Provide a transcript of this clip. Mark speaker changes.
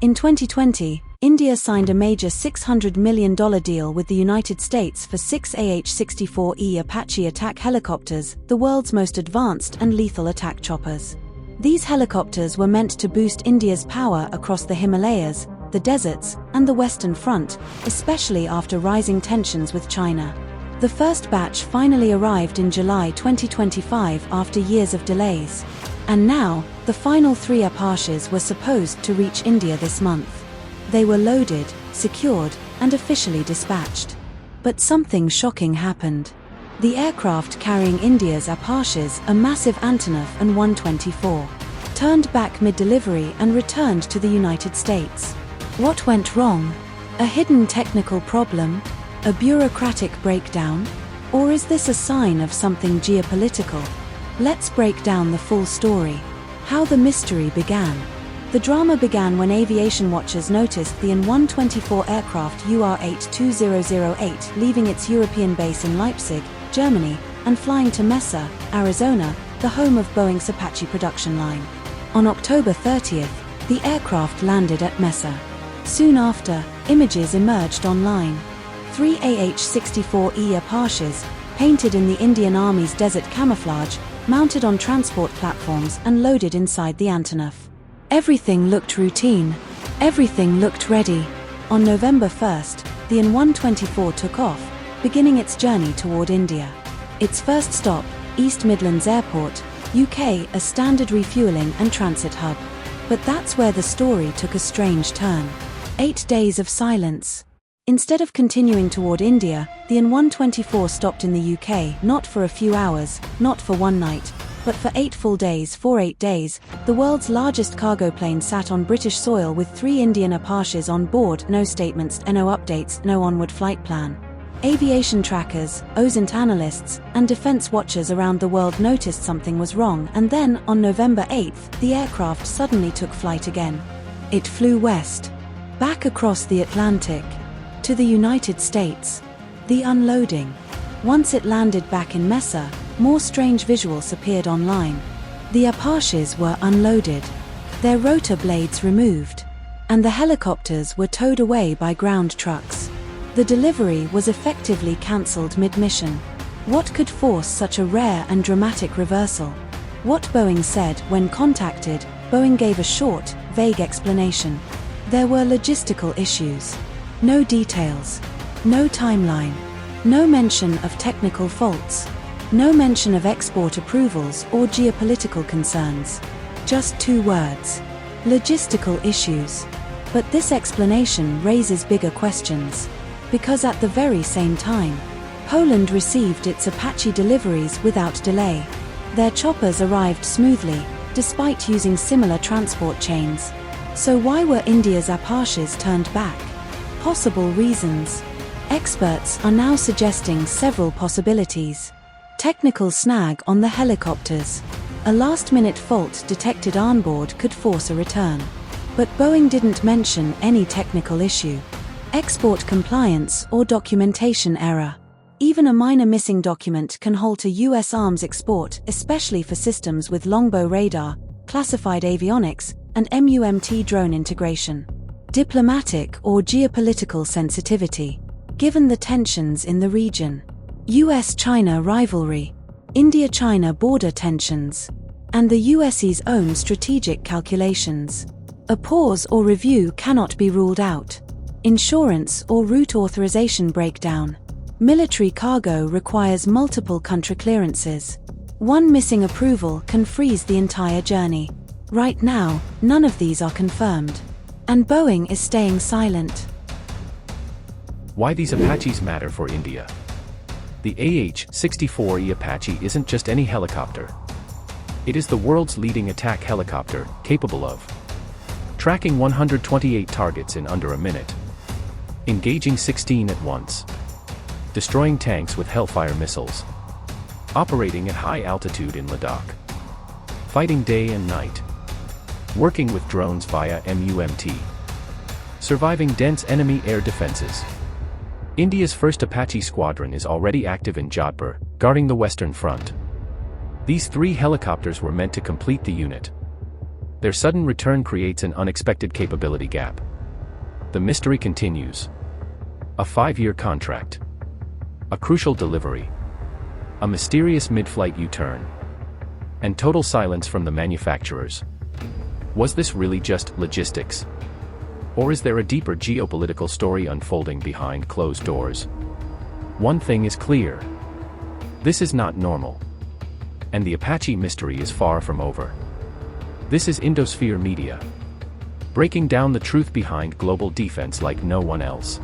Speaker 1: In 2020, India signed a major $600 million deal with the United States for 6 AH-64E Apache attack helicopters, the world's most advanced and lethal attack choppers. These helicopters were meant to boost India's power across the Himalayas, the deserts, and the Western Front, especially after rising tensions with China. The first batch finally arrived in July 2025 after years of delays. And now, the final 3 Apaches were supposed to reach India this month. They were loaded, secured, and officially dispatched. But something shocking happened. The aircraft carrying India's Apaches, a massive Antonov An-124, turned back mid-delivery and returned to the United States. What went wrong? A hidden technical problem? A bureaucratic breakdown? Or is this a sign of something geopolitical? Let's break down the full story. How the mystery began. The drama began when aviation watchers noticed the An-124 aircraft UR-82008 leaving its European base in Leipzig, Germany, and flying to Mesa, Arizona, the home of Boeing's Apache production line. On October 30th, the aircraft landed at Mesa. Soon after, images emerged online. 3 AH-64E Apaches, painted in the Indian Army's desert camouflage, mounted on transport platforms and loaded inside the Antonov. Everything looked routine. Everything looked ready. On November 1st, the An-124 took off, beginning its journey toward India. Its first stop, East Midlands Airport, UK, a standard refueling and transit hub. But that's where the story took a strange turn. 8 days of silence. Instead of continuing toward India, the An-124 stopped in the UK, not for a few hours, not for one night, but for 8 full days. For 8 days, the world's largest cargo plane sat on British soil with 3 Indian Apaches on board. No statements, no updates, no onward flight plan. Aviation trackers, OSINT analysts, and defense watchers around the world noticed something was wrong, and then, on November 8th, the aircraft suddenly took flight again. It flew west, back across the Atlantic, to the United States. The unloading. Once it landed back in Mesa, more strange visuals appeared online. The Apaches were unloaded, their rotor blades removed, and the helicopters were towed away by ground trucks. The delivery was effectively cancelled mid-mission. What could force such a rare and dramatic reversal? What Boeing said when contacted, Boeing gave a short, vague explanation. There were logistical issues. No details. No timeline. No mention of technical faults. No mention of export approvals or geopolitical concerns. Just 2 words. Logistical issues. But this explanation raises bigger questions. Because at the very same time, Poland received its Apache deliveries without delay. Their choppers arrived smoothly, despite using similar transport chains. So why were India's Apaches turned back? Possible reasons. Experts are now suggesting several possibilities. Technical snag on the helicopters. A last-minute fault detected onboard could force a return. But Boeing didn't mention any technical issue. Export compliance or documentation error. Even a minor missing document can halt a U.S. arms export, especially for systems with longbow radar, classified avionics, and MUMT drone integration. Diplomatic or geopolitical sensitivity. Given the tensions in the region. US-China rivalry. India-China border tensions. And the US's own strategic calculations. A pause or review cannot be ruled out. Insurance or route authorization breakdown. Military cargo requires multiple country clearances. One missing approval can freeze the entire journey. Right now, none of these are confirmed. And Boeing is staying silent.
Speaker 2: Why these Apaches matter for India. The AH-64E Apache isn't just any helicopter. It is the world's leading attack helicopter, capable of tracking 128 targets in under a minute, engaging 16 at once, destroying tanks with Hellfire missiles, operating at high altitude in Ladakh, fighting day and night, working with drones via MUMT, surviving dense enemy air defenses. India's first Apache squadron is already active in Jodhpur, guarding the Western Front. These 3 helicopters were meant to complete the unit. Their sudden return creates an unexpected capability gap. The mystery continues. A 5-year contract. A crucial delivery. A mysterious mid-flight U-turn. And total silence from the manufacturers. Was this really just logistics? Or is there a deeper geopolitical story unfolding behind closed doors? One thing is clear. This is not normal. And the Apache mystery is far from over. This is Indosphere Media. Breaking down the truth behind global defense like no one else.